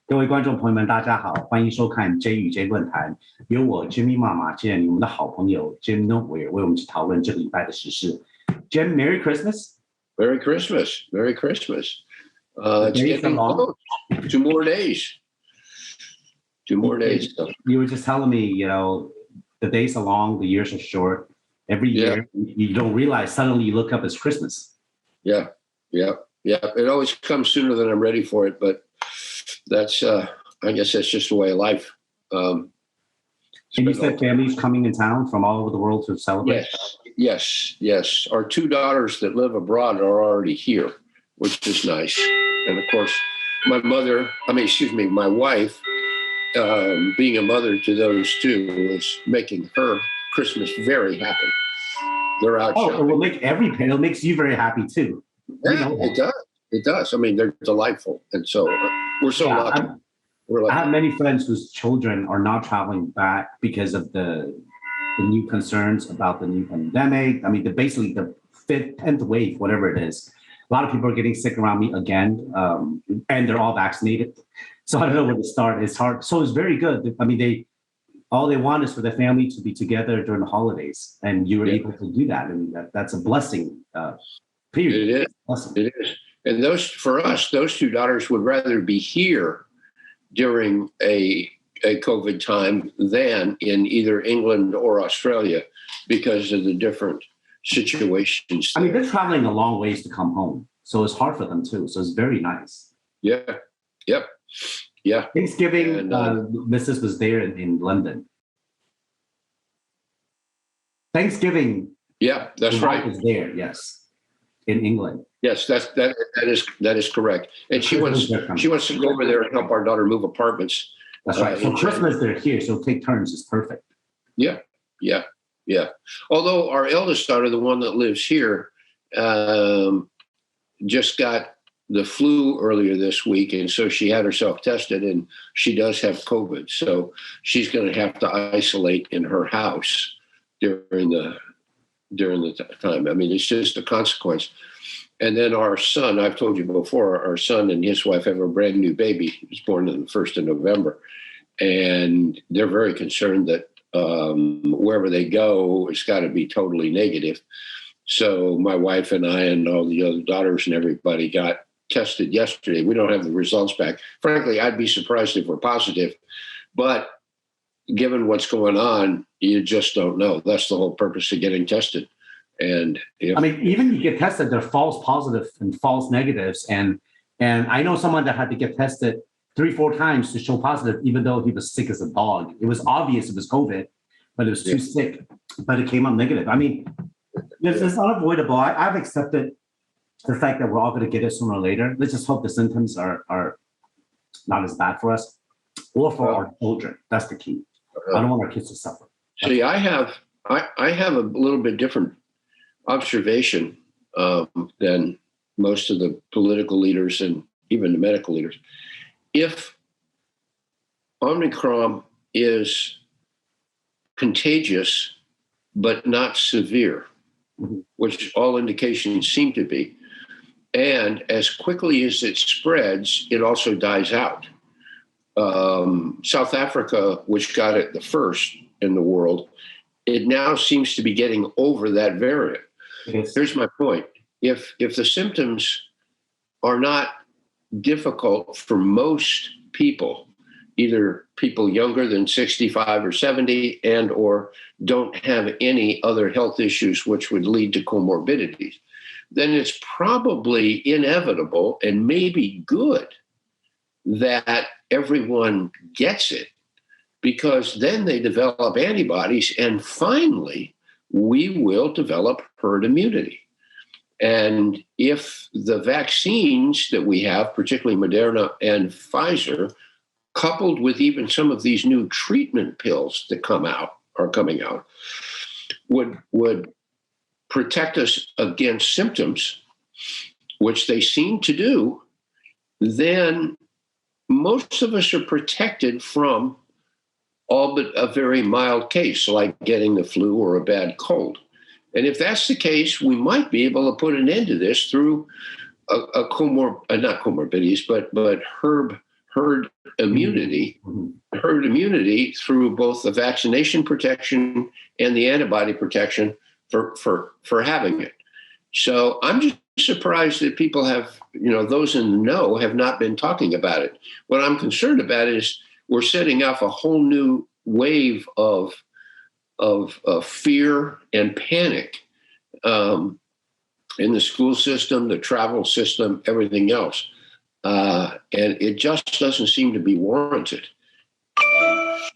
各位观众朋友们，大家好，欢迎收看 JxJ 论坛，由我 Jimmy 马健，我们的好朋友 Jim Noteware 为我们去讨论这个礼拜的时事。Jim, Merry Christmas. Merry Christmas. Merry Christmas. It's getting close. 2 more days. 2 more days. You were just telling me, the days are long, the years are short. Every year, you don't realize, suddenly you look up, it's Christmas. Yeah. It always comes sooner than I'm ready for it, but that's, I guess that's just the way of life. And you said families coming in town from all over the world to celebrate? Yes. Our 2 daughters that live abroad are already here, which is nice. And of course, my wife, being a mother to those 2 is making her Christmas very happy. They're out shopping. It makes you very happy too. Yeah, it does. I mean, they're delightful. And so we're so lucky. I have many friends whose children are not traveling back because of the new concerns about the new pandemic. I mean, basically the 10th wave, whatever it is. A lot of people are getting sick around me again, and they're all vaccinated. So I don't know where to start. It's hard. So it's very good. I mean, all they want is for the family to be together during the holidays, and you were able to do that. And that's a blessing. Period. It is. And for us, those 2 daughters would rather be here during a COVID time than in either England or Australia because of the different situations. I mean, they're traveling a long ways to come home, so it's hard for them too. So it's very nice. Yeah. Thanksgiving, and, Mrs. was there in London. Thanksgiving. Yeah, that's right. Is there? Yes. In England. Yes, that is correct. And she wants to go over there and help our daughter move apartments. That's right. So Christmas they're here, so take turns. It's perfect. Yeah. Although our eldest daughter, the one that lives here, just got the flu earlier this week, and so she had herself tested, and she does have COVID. So she's going to have to isolate in her house during the time. I mean, it's just a consequence. And then our son, I've told you before, our son and his wife have a brand new baby. He was born on the 1st of November. And they're very concerned that wherever they go, it's got to be totally negative. So my wife and I and all the other daughters and everybody got tested yesterday. We don't have the results back. Frankly, I'd be surprised if we're positive. But given what's going on, you just don't know. That's the whole purpose of getting tested. And even you get tested, they're false positive and false negatives. And I know someone that had to get tested 3-4 times to show positive, even though he was sick as a dog. It was obvious it was COVID, but it was too sick, but it came up negative. I mean, it's unavoidable. I've accepted the fact that we're all going to get it sooner or later. Let's just hope the symptoms are not as bad for us or for our children. That's the key. I don't want our kids to suffer. See, I have a little bit different observation than most of the political leaders and even the medical leaders. If Omicron is contagious but not severe, which all indications seem to be, and as quickly as it spreads, it also dies out. South Africa, which got it the first in the world, it now seems to be getting over that variant. Yes. Here's my point. If the symptoms are not difficult for most people, either people younger than 65 or 70 and or don't have any other health issues which would lead to comorbidities, then it's probably inevitable and maybe good that everyone gets it, because then they develop antibodies and finally we will develop herd immunity. And if the vaccines that we have, particularly Moderna and Pfizer, coupled with even some of these new treatment pills that are coming out, would protect us against symptoms, which they seem to do, then most of us are protected from all but a very mild case, like getting the flu or a bad cold. And if that's the case, we might be able to put an end to this through not comorbidities, but herd herd immunity, through both the vaccination protection and the antibody protection for having it. So I'm just surprised that people have, those in the know have not been talking about it. What I'm concerned about is we're setting off a whole new wave of fear and panic in the school system, the travel system, everything else. And it just doesn't seem to be warranted.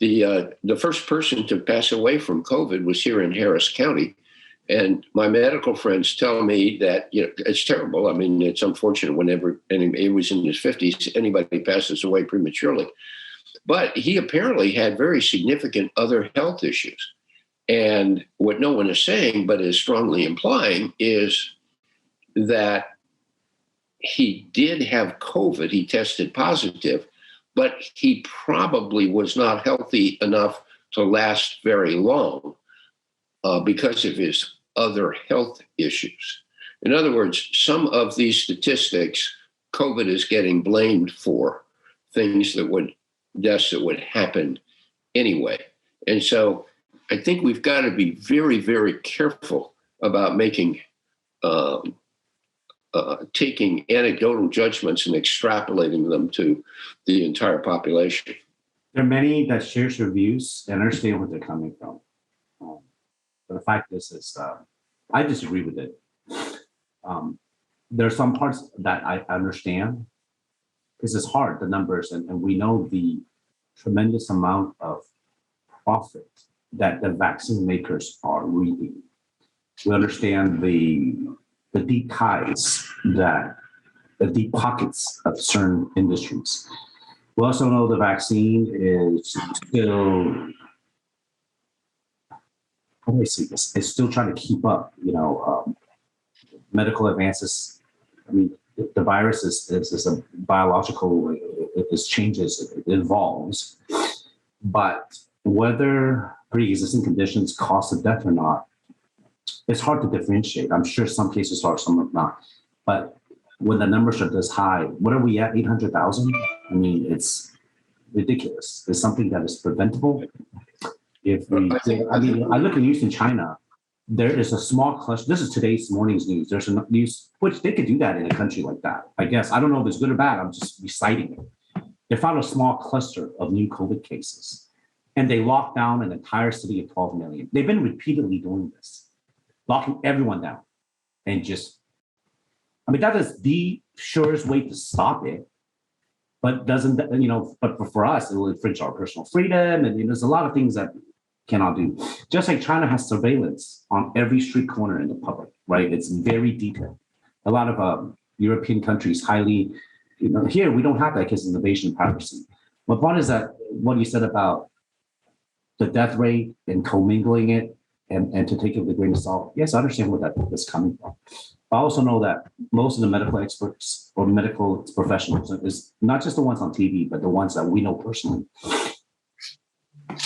The first person to pass away from COVID was here in Harris County. And my medical friends tell me that, it's terrible. I mean, it's unfortunate whenever he was in his 50s, anybody passes away prematurely. But he apparently had very significant other health issues. And what no one is saying, but is strongly implying, is that he did have COVID. He tested positive, but he probably was not healthy enough to last very long because of his other health issues. In other words, some of these statistics, COVID is getting blamed for deaths that would happen anyway. And so I think we've got to be very, very careful about taking anecdotal judgments and extrapolating them to the entire population. There are many that share your views and understand where they're coming from. But the fact is I disagree with it. There are some parts that I understand because it's hard, the numbers, and we know the tremendous amount of profit that the vaccine makers are reaping. We understand the deep ties, the deep pockets of certain industries. We also know the vaccine is still, how do I say this? It's still trying to keep up, medical advances. I mean, the virus is a biological, it changes, it evolves. But whether pre-existing conditions cause a death or not, it's hard to differentiate. I'm sure some cases are, some are not. But when the numbers are this high, what are we at, 800,000? I mean, it's ridiculous. It's something that is preventable. I look at news in China, there is a small cluster. This is today's morning's news. There's a news, which they could do that in a country like that. I guess, I don't know if it's good or bad. I'm just reciting it. They found a small cluster of new COVID cases and they locked down an entire city of 12 million. They've been repeatedly doing this, locking everyone down and that is the surest way to stop it, but doesn't, but for us, it will infringe our personal freedom. And there's a lot of things that cannot do. Just like China has surveillance on every street corner in the public, right? It's very detailed. A lot of European countries highly, here we don't have that because of invasion of privacy. My point is that what you said about the death rate and commingling it and to take it with a grain of salt, yes, I understand where that is coming from. I also know that most of the medical experts or medical professionals is not just the ones on TV, but the ones that we know personally.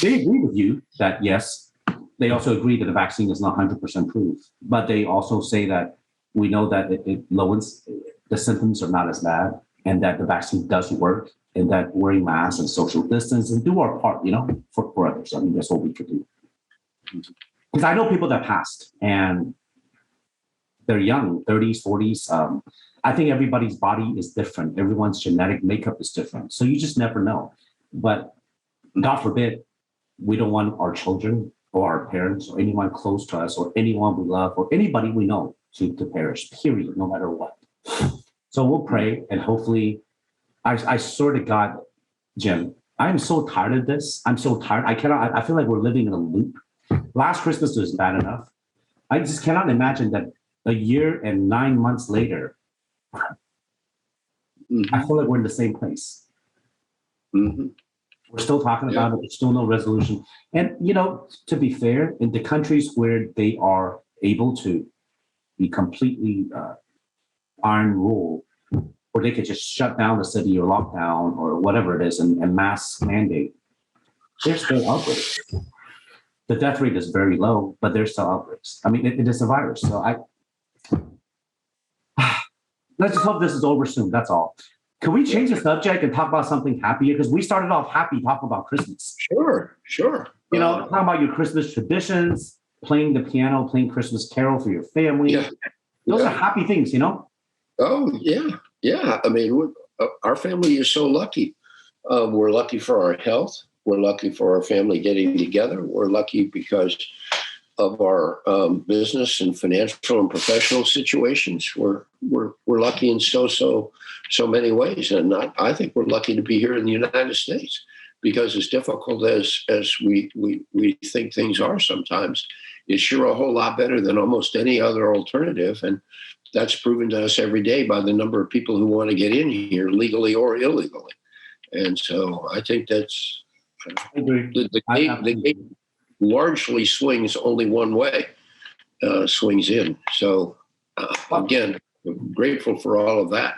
They agree with you that, yes, they also agree that the vaccine is not 100% proof, but they also say that we know that it lowers, the symptoms are not as bad, and that the vaccine does work, and that wearing masks and social distance and do our part, for others. I mean, that's what we could do. Because I know people that passed and they're young, 30s, 40s. I think everybody's body is different. Everyone's genetic makeup is different. So you just never know. But God forbid, we don't want our children or our parents or anyone close to us or anyone we love or anybody we know to perish, period, no matter what. So we'll pray and hopefully, I swear to God, Jim, I am so tired of this. I'm so tired. I feel like we're living in a loop. Last Christmas was bad enough. I just cannot imagine that a year and 9 months later, I feel like we're in the same place. Mm-hmm. We're still talking about it. There's still no resolution. And, to be fair, in the countries where they are able to be completely iron rule, or they could just shut down the city or lock down or whatever it is and mass mandate, there's still outbreaks. The death rate is very low, but there's still outbreaks. I mean, it is a virus. So let's just hope this is over soon. That's all. Can we change the subject and talk about something happier? Because we started off happy talking about Christmas. Sure. Talking about your Christmas traditions, playing the piano, playing Christmas carol for your family. Yeah. Those are happy things, Oh, yeah. I mean, our family is so lucky. We're lucky for our health. We're lucky for our family getting together. We're lucky because of our business and financial and professional situations. We're lucky in so many ways, and I think we're lucky to be here in the United States, because as difficult as we think things are sometimes, it's sure a whole lot better than almost any other alternative, and that's proven to us every day by the number of people who want to get in here legally or illegally. And so I think that's the gate largely swings only one way, swings in. So again, I'm grateful for all of that.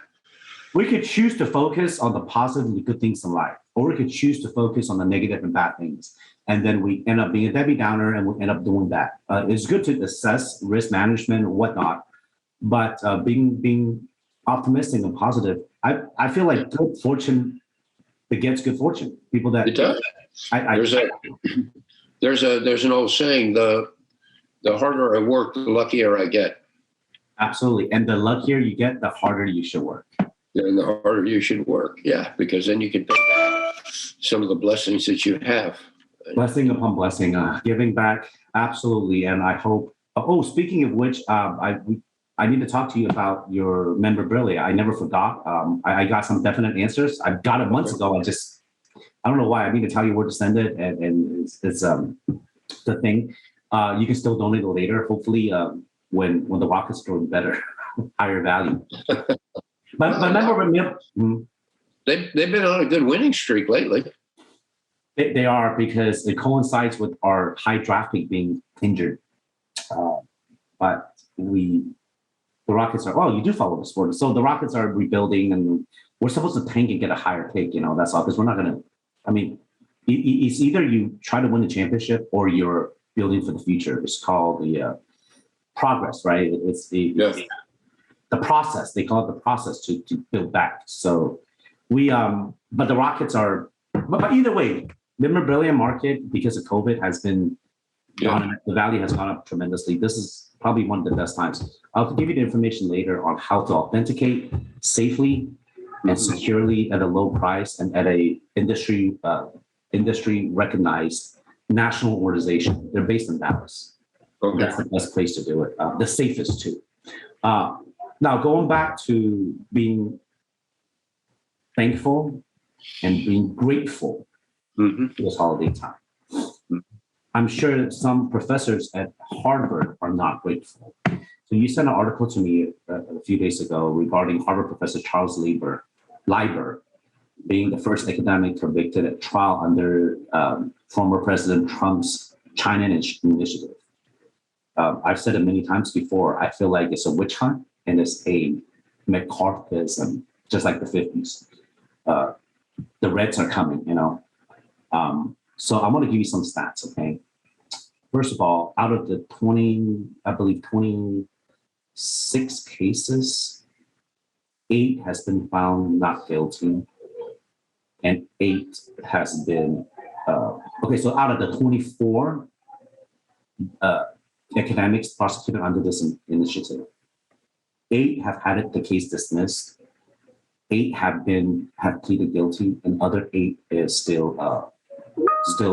We could choose to focus on the positive and the good things in life, or we could choose to focus on the negative and bad things. And then we end up being a Debbie Downer, and we end up doing that. It's good to assess risk management and whatnot, but being optimistic and positive, I feel like good fortune begets good fortune. People that it does. There's an old saying: the harder I work, the luckier I get. Absolutely, and the luckier you get, the harder you should work. And the harder you should work, because then you can pay back some of the blessings that you have. Blessing upon blessing, giving back, absolutely. And I hope. Oh, speaking of which, I need to talk to you about your memorabilia. I never forgot. I got some definite answers. I got it months ago. I don't know why. I need to tell you where to send it, and it's the thing. You can still donate it later. Hopefully, when the Rockets are doing better, higher value. But they've been on a good winning streak lately. They are, because it coincides with our high draft pick being injured. But the Rockets are. Oh, you do follow the sport, so the Rockets are rebuilding, and we're supposed to tank and get a higher pick. That's all, because we're not going to. I mean, it's either you try to win the championship or you're building for the future. It's called the progress, right? It's the process. They call it the process to build back. So but the Rockets are. But either way, memorabilia market, because of COVID, has been the value has gone up tremendously. This is probably one of the best times. I'll give you the information later on how to authenticate safely and securely at a low price and at a industry recognized national organization. They're based in Dallas. Okay. That's the best place to do it. The safest too. Now, going back to being thankful and being grateful this holiday time. I'm sure that some professors at Harvard are not grateful. So you sent an article to me a few days ago regarding Harvard professor Charles Lieber being the first academic convicted at trial under former President Trump's China initiative. I've said it many times before. I feel like it's a witch hunt and it's a McCarthyism, just like the 50s. The Reds are coming, So I want to give you some stats, okay? First of all, out of the 26 cases, 8 has been found not guilty, and 8 has been, so out of the 24 academics prosecuted under this initiative, 8 have had the case dismissed, 8 have pleaded guilty, and other 8 is still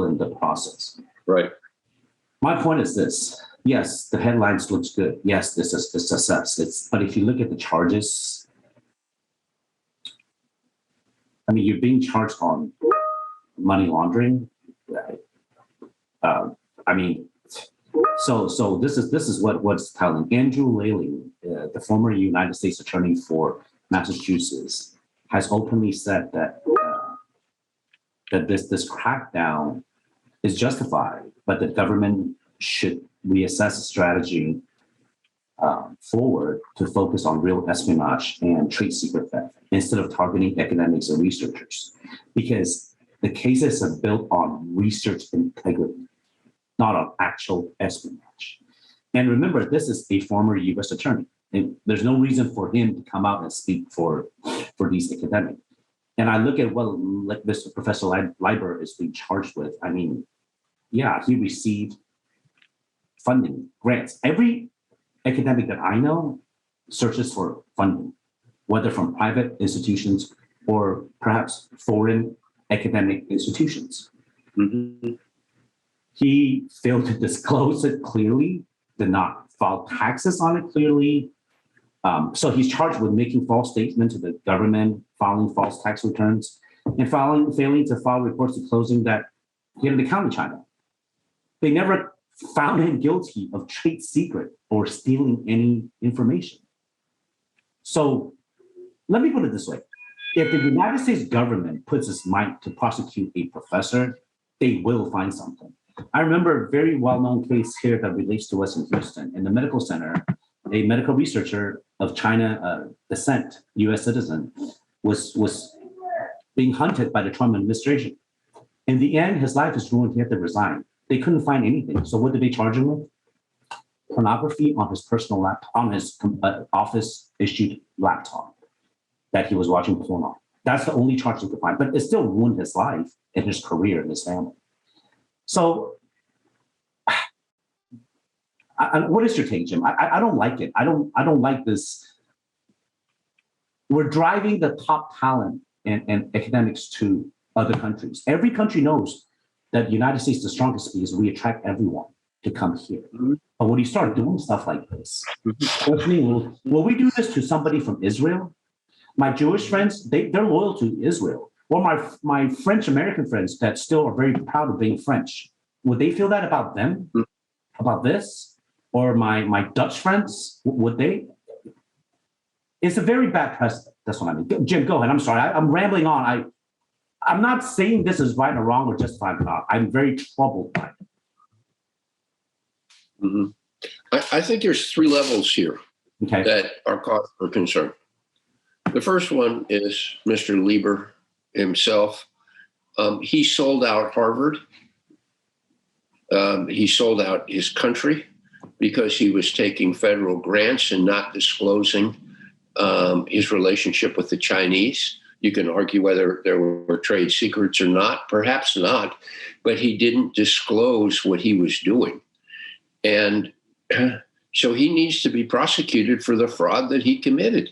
in the process. Right. My point is this. Yes, the headlines looks good. Yes, this is a success. But if you look at the charges, I mean, you're being charged on money laundering. So this is what's telling. Andrew Laley, the former United States Attorney for Massachusetts, has openly said that this crackdown is justified, but the government should reassess the strategy forward to focus on real espionage and trade secret theft instead of targeting academics and researchers, because the cases are built on research integrity, not on actual espionage. And remember, this is a former U.S. attorney. And there's no reason for him to come out and speak for for these academics. And I look at what like Mr. Professor Leiber is being charged with. I mean, yeah, he received funding, grants. Every academic that I know searches for funding, whether from private institutions or perhaps foreign academic institutions. Mm-hmm. He failed to disclose it clearly, did not file taxes on it clearly. So he's charged with making false statements to the government, filing false tax returns, and failing to file reports disclosing that he had an account in China. They never found him guilty of trade secret or stealing any information. So let me put it this way. If the United States government puts its might to prosecute a professor, they will find something. I remember a very well-known case here that relates to us in Houston. In the medical center, a medical researcher of China descent, US citizen, was being hunted by the Trump administration. In the end, his life is ruined. He had to resign. They couldn't find anything. So what did they charge him with? Pornography on his personal laptop, on his office-issued laptop that he was watching porn on. That's the only charge they could find. But it still ruined his life and his career and his family. So what is your take, Jim? I don't like it. I don't like this. We're driving the top talent and academics to other countries. Every country knows that the United States is the strongest because we attract everyone to come here. Mm-hmm. But when you start doing stuff like this, will we do this to somebody from Israel? My Jewish friends, they're loyal to Israel. Or my French American friends that still are very proud of being French. Would they feel that about them, about this? Or my Dutch friends, would they? It's a very bad precedent. That's what I mean. Jim, go ahead. I'm sorry. I'm rambling on. I'm not saying this is right or wrong or justified or not. I'm very troubled by it. Mm-hmm. I think there's three levels here that are cause for concern. The first one is Mr. Lieber himself. He sold out Harvard. He sold out his country because he was taking federal grants and not disclosing his relationship with the Chinese. You can argue whether there were trade secrets or not, perhaps not, but he didn't disclose what he was doing. And so he needs to be prosecuted for the fraud that he committed.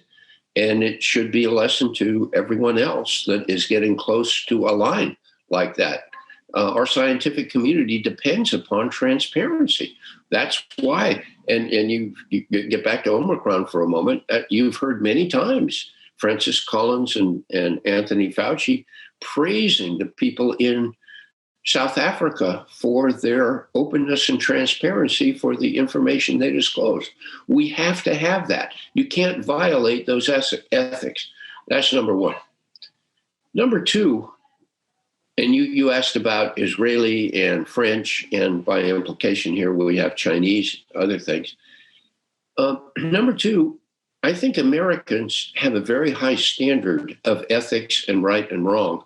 And it should be a lesson to everyone else that is getting close to a line like that. Our scientific community depends upon transparency. That's why, and you get back to Omicron for a moment, you've heard many times Francis Collins and Anthony Fauci praising the people in South Africa for their openness and transparency for the information they disclose. We have to have that. You can't violate those ethics. That's number one. Number two, and you asked about Israeli and French, and by implication here we have Chinese, other things. Number two, I think Americans have a very high standard of ethics and right and wrong,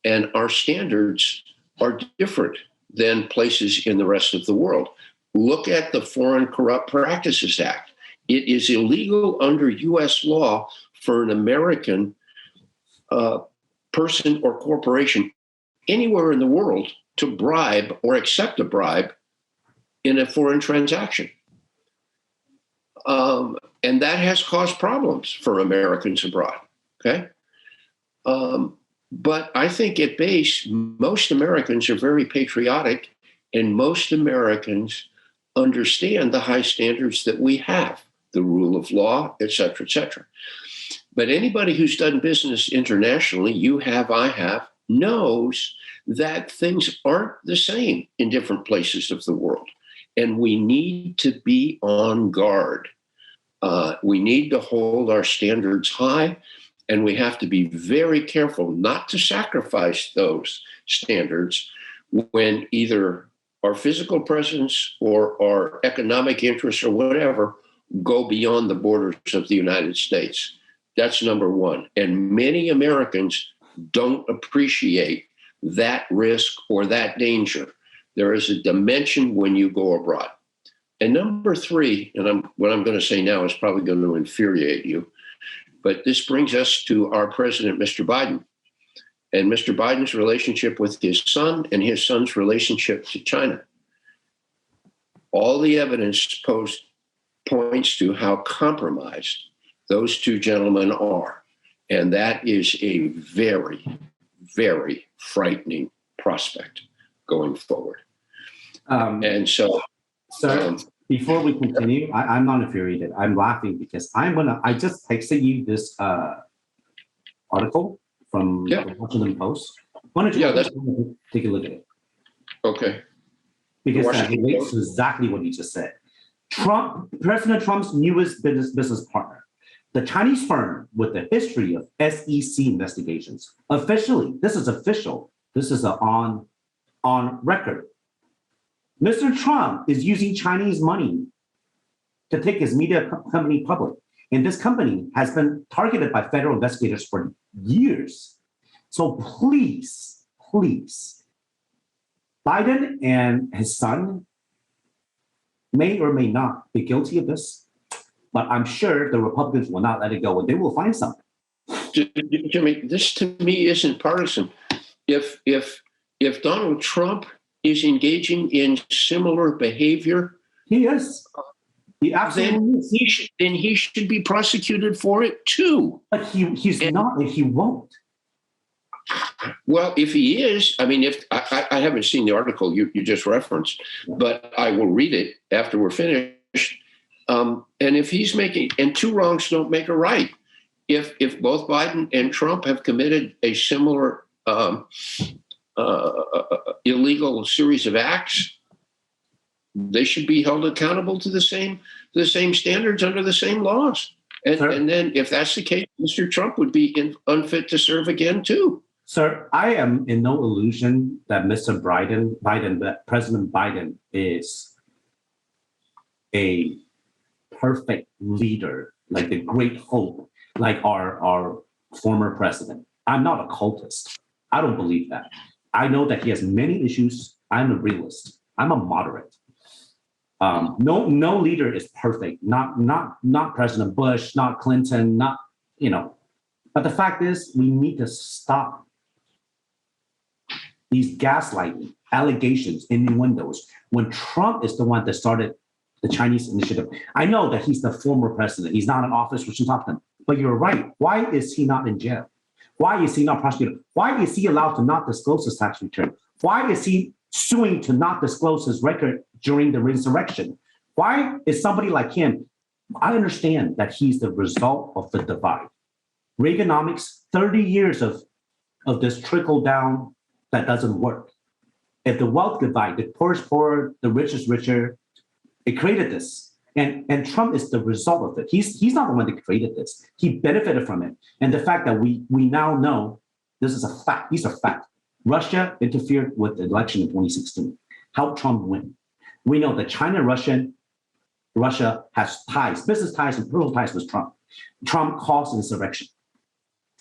and our standards are different than places in the rest of the world. Look at the Foreign Corrupt Practices Act. It is illegal under U.S. law for an American person or corporation anywhere in the world to bribe or accept a bribe in a foreign transaction. And that has caused problems for Americans abroad, okay? But I think at base, most Americans are very patriotic, and most Americans understand the high standards that we have, the rule of law, et cetera, et cetera. But anybody who's done business internationally, you have, I have, knows that things aren't the same in different places of the world. And we need to be on guard. We need to hold our standards high, and we have to be very careful not to sacrifice those standards when either our physical presence or our economic interests or whatever go beyond the borders of the United States. That's number one. And many Americans don't appreciate that risk or that danger. There is a dimension when you go abroad. And number three, and what I'm going to say now is probably going to infuriate you, But this brings us to our president, Mr. Biden, and Mr. Biden's relationship with his son and his son's relationship to China. All the evidence points to how compromised those two gentlemen are. And that is a very, very frightening prospect going forward. And so, before we continue, I'm not infuriated. I'm laughing because I just texted you this article from the Washington Post. Why don't you take a look at it? Okay. Because it relates to exactly what you just said. President Trump's newest business partner, the Chinese firm with a history of SEC investigations. Officially, this is official. This is on record. Mr. Trump is using Chinese money to take his media company public. And this company has been targeted by federal investigators for years. So please, Biden and his son may or may not be guilty of this, but I'm sure the Republicans will not let it go and they will find something. Jimmy, this to me isn't partisan. If Donald Trump is engaging in similar behavior, he is. He absolutely is. Then he should be prosecuted for it too. But he's not, and he won't. Well, if he is, I mean, if I haven't seen the article you just referenced, but I will read it after we're finished. And if he's making, and two wrongs don't make a right. If both Biden and Trump have committed a similar illegal series of acts, they should be held accountable to the same standards under the same laws. And then if that's the case, Mr. Trump would be unfit to serve again too. Sir, I am in no illusion that President Biden is a perfect leader, like the great hope, like our former president. I'm not a cultist. I don't believe that. I know that he has many issues. I'm a realist. I'm a moderate. No leader is perfect. Not President Bush, not Clinton, not. But the fact is, we need to stop these gaslighting allegations, innuendos, when Trump is the one that started the Chinese initiative. I know that he's the former president. He's not in office, we should talk to him. But you're right. Why is he not in jail? Why is he not prosecuted? Why is he allowed to not disclose his tax return? Why is he suing to not disclose his record during the insurrection? Why is somebody like him? I understand that he's the result of the divide. Reaganomics, 30 years of this trickle down that doesn't work. If the wealth divide, the poor is poorer, the rich is richer, it created this. And Trump is the result of it. He's not the one that created this. He benefited from it. And the fact that we now know this is a fact. These are facts. Russia interfered with the election in 2016, helped Trump win. We know that China and Russia has ties, business ties and personal ties with Trump. Trump caused insurrection.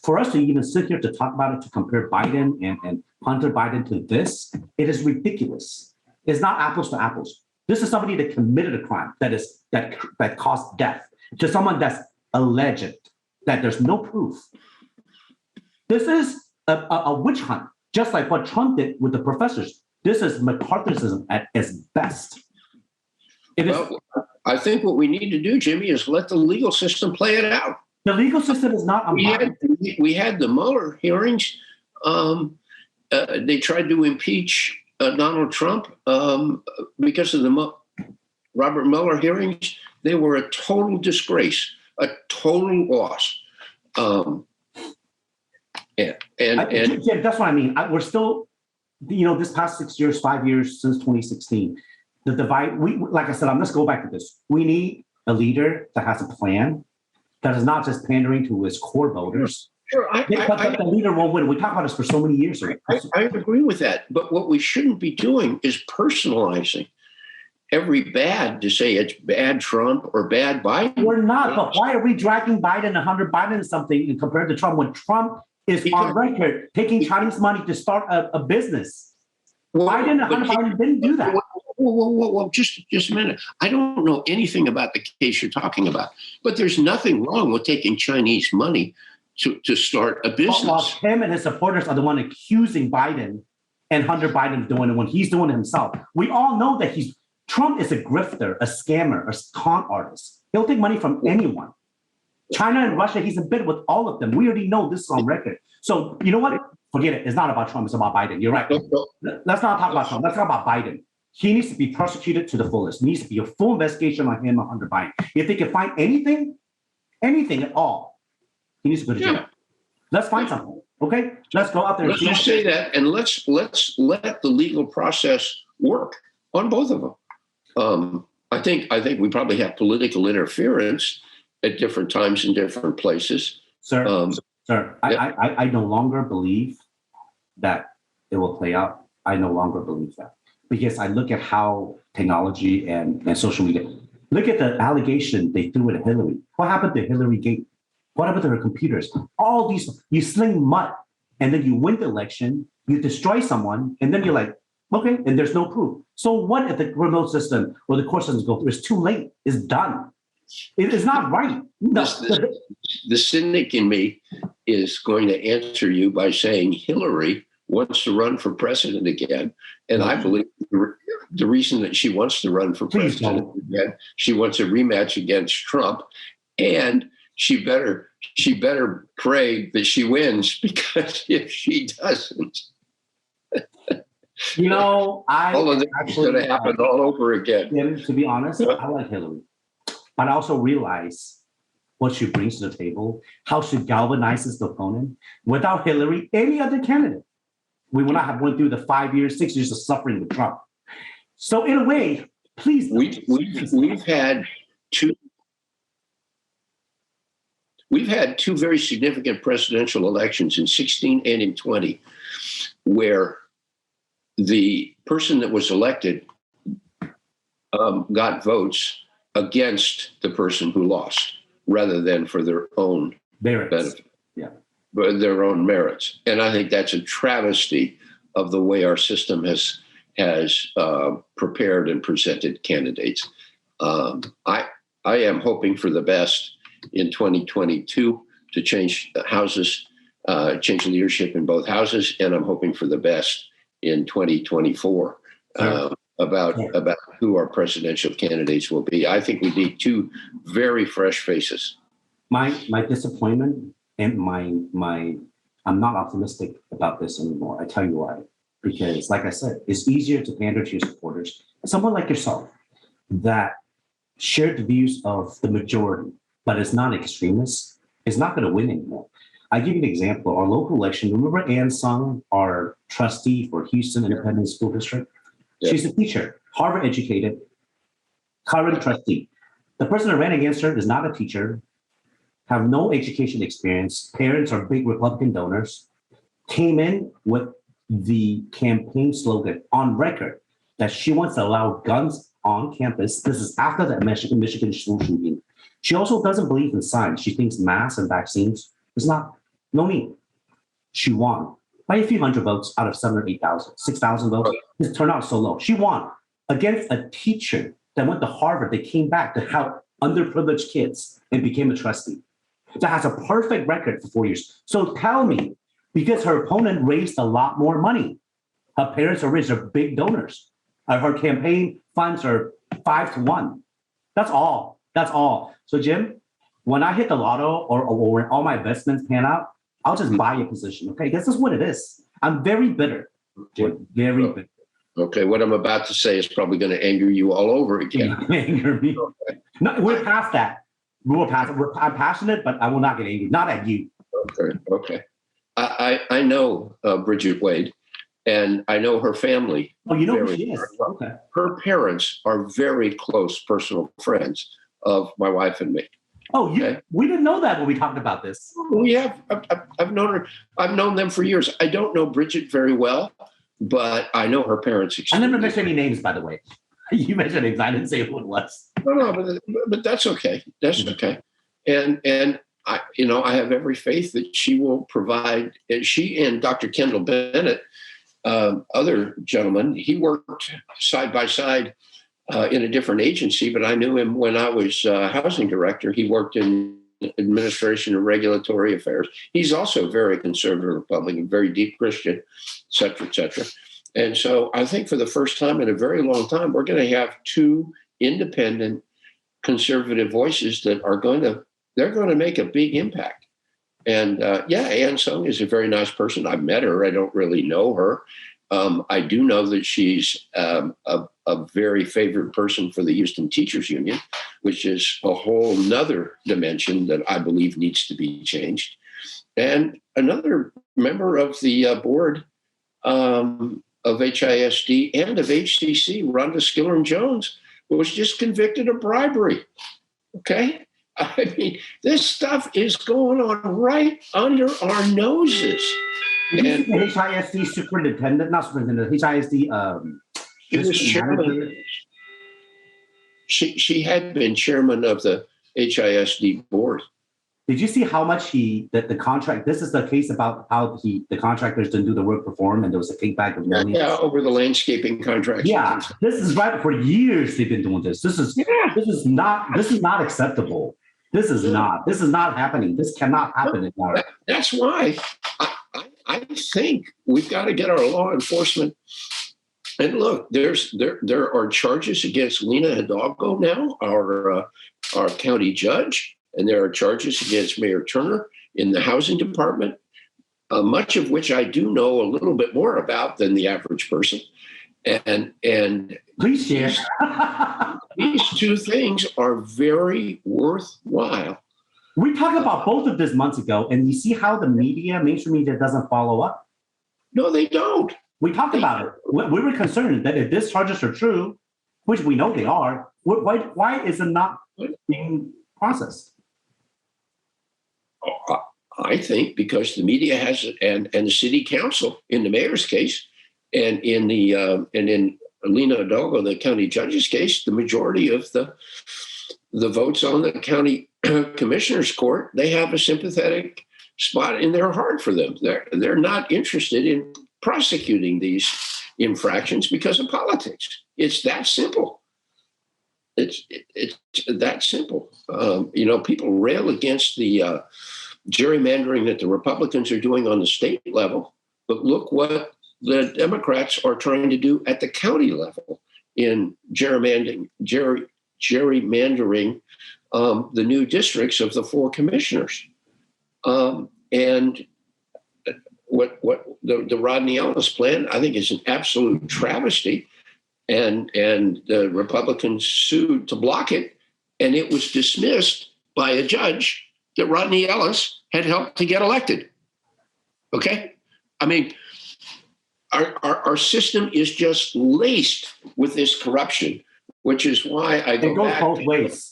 For us to even sit here to talk about it, to compare Biden and Hunter Biden to this, it is ridiculous. It's not apples to apples. This is somebody that committed a crime that caused death to someone that's alleged that there's no proof. This is a witch hunt, just like what Trump did with the professors. This is McCarthyism at its best. I think what we need to do, Jimmy, is let the legal system play it out. The legal system is not unbiased. We had the Mueller hearings. They tried to impeach Donald Trump because of the Robert Mueller hearings. They were a total disgrace, a total loss. Jim, that's what I mean. We're still, this past 6 years, 5 years since 2016, the divide. Like I said, let's go back to this. We need a leader that has a plan, that is not just pandering to his core voters. Sure, but the leader won't win. We talk about this for so many years. I agree with that. But what we shouldn't be doing is personalizing every bad to say it's bad Trump or bad Biden. We're not. But why are we dragging Biden and Hunter Biden something compared to Trump when Trump is on record taking Chinese money to start a business? Biden and Hunter Biden didn't do that. whoa, just a minute. I don't know anything about the case you're talking about, but there's nothing wrong with taking Chinese money to start a business. While him and his supporters are the one accusing Biden and Hunter Biden of doing it when he's doing it himself. We all know that Trump is a grifter, a scammer, a con artist. He'll take money from anyone. China and Russia, he's in bed with all of them. We already know this is on record. So you know what? Forget it. It's not about Trump. It's about Biden. You're right. Let's not talk about Trump. Let's talk about Biden. He needs to be prosecuted to the fullest. There needs to be a full investigation on him and Hunter Biden. If they can find anything at all, he needs to go to jail. Yeah. Let's find something. Okay? Let's go out there. Let's just say that, and let's let the legal process work on both of them. I think we probably have political interference at different times in different places. Sir, I no longer believe that it will play out. I no longer believe that. Because I look at how technology and social media, look at the allegation they threw at Hillary. What happened to Hillary Gate? What happened to her computers? All these, you sling mud and then you win the election, you destroy someone, and then you're like, okay, and there's no proof. So what if the criminal system or the court systems go through? It's too late. It's done. It is not right. No. The cynic in me is going to answer you by saying Hillary wants to run for president again. And I believe the reason that she wants to run for president again, she wants a rematch against Trump. And she better pray that she wins, because if she doesn't, all of this is going to happen all over again. Jim, to be honest, I like Hillary, but I also realize what she brings to the table, how she galvanizes the opponent. Without Hillary, any other candidate, we would not have went through the 5 years, 6 years of suffering with Trump. So in a way, please. We've had two very significant presidential elections in 16 and in 20, where the person that was elected got votes against the person who lost, rather than for their own benefit, their own merits. And I think that's a travesty of the way our system has prepared and presented candidates. I am hoping for the best in 2022 to change houses, change leadership in both houses, and I'm hoping for the best in 2024 about who our presidential candidates will be. I think we need two very fresh faces. My disappointment and I'm not optimistic about this anymore. I tell you why. Because like I said, it's easier to pander to your supporters. Someone like yourself that shared the views of the majority, but is not extremist, is not going to win anymore. I give you an example. Our local election, remember Ann Sung, our trustee for Houston Independent School District? Yeah. She's a teacher, Harvard educated, current trustee. The person that ran against her is not a teacher, have no education experience, parents are big Republican donors, came in with the campaign slogan on record that she wants to allow guns on campus. This is after the Michigan school shooting. She also doesn't believe in science. She thinks masks and vaccines is no need. She won by a few hundred votes out of 7,000 or 8,000, 6,000 votes. This turnout is so low. She won against a teacher that went to Harvard. They came back to help underprivileged kids and became a trustee. That has a perfect record for 4 years. So tell me, because her opponent raised a lot more money, her parents are rich, they're big donors. Her campaign funds are 5-1. That's all. So Jim, when I hit the lotto or when all my investments pan out, I'll just buy a position, okay? This is what it is. I'm very bitter. Very bitter. Okay, what I'm about to say is probably going to anger you all over again. Anger me. Okay. No, we're past that. I'm passionate, but I will not get angry. Not at you. Okay. I know Bridget Wade, and I know her family. Oh, you know who she is? Well. Okay. Her parents are very close personal friends of my wife and me. Oh, we didn't know that when we talked about this. We have. I've known her. I've known them for years. I don't know Bridget very well, but I know her parents. I never mentioned any names, by the way. You mentioned names. I didn't say who it was. No, but that's okay. That's okay. And I have every faith that she will provide. She and Dr. Kendall Bennett other gentleman. He worked side by side in a different agency, but I knew him when I was housing director. He worked in administration and regulatory affairs. He's also very conservative Republican, very deep Christian, et cetera, et cetera. And so I think for the first time in a very long time, we're going to have two independent conservative voices that they're going to make a big impact. And Ann Sung is a very nice person. I've met her. I don't really know her. I do know that she's a very favored person for the Houston Teachers Union, which is a whole nother dimension that I believe needs to be changed. And another member of the board of HISD and of HCC, Rhonda Skillern-Jones, was just convicted of bribery. Okay? I mean, this stuff is going on right under our noses. And the HISD superintendent, not superintendent, HISD she was chairman. She had been chairman of the HISD board. Did you see how much the contract? This is the case about how the contractors didn't do the work performed, and there was a kickback of millions. Yeah, over the landscaping contracts. Yeah, this is right. For years they've been doing this. This is not acceptable. This is not happening. This cannot happen anymore. That's why I think we've got to get our law enforcement. And look, there are charges against Lena Hidalgo now, our county judge, and there are charges against Mayor Turner in the housing department, much of which I do know a little bit more about than the average person. And please share. These two things are very worthwhile. We talked about both of this months ago, and you see how the mainstream media doesn't follow up? No, they don't. We talked about it. We were concerned that if these charges are true, which we know they are, why is it not being processed? I think because the media has it, and the city council, in the mayor's case, and in Lena Hidalgo, the county judge's case, the majority of the votes on the county commissioner's court, they have a sympathetic spot in their heart for them. They're not interested in prosecuting these infractions because of politics. It's that simple. It's that simple. People rail against the gerrymandering that the Republicans are doing on the state level, but look what the Democrats are trying to do at the county level in gerrymandering the new districts of the four commissioners. And what the Rodney Ellis plan, I think, is an absolute travesty. And the Republicans sued to block it, and it was dismissed by a judge that Rodney Ellis had helped to get elected. Okay? I mean, our system is just laced with this corruption, which is why I go back.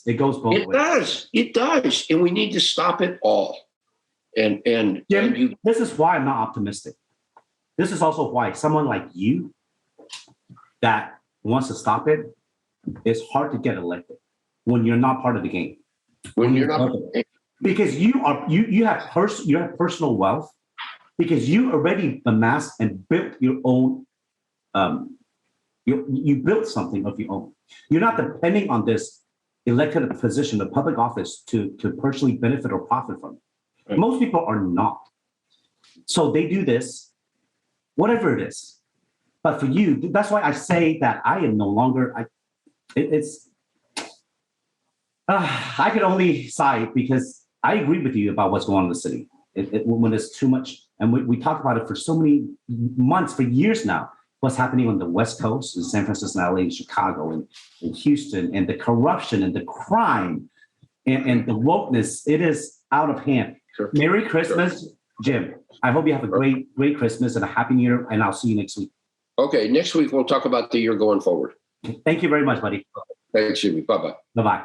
It goes both ways. It does. And we need to stop it all. And Jim, this is why I'm not optimistic. This is also why someone like you that wants to stop it, it's hard to get elected when you're not part of the game. Because you have personal wealth, because you already amassed and built your own. You built something of your own. You're not depending on this elected position, a public office, to personally benefit or profit from it. Right. Most people are not. So they do this, whatever it is. But for you, that's why I say that I am no longer. I could only sigh because I agree with you about what's going on in the city. When there's too much, and we talked about it for so many months, for years now. What's happening on the West Coast in San Francisco, LA, and Chicago, and Houston, and the corruption and the crime and the wokeness, it is out of hand. Sure. Merry Christmas, sure. Jim. I hope you have a great Christmas and a happy New Year, and I'll see you next week. Okay, next week we'll talk about the year going forward. Thank you very much, buddy. Thanks, Jimmy. Bye-bye. Bye-bye.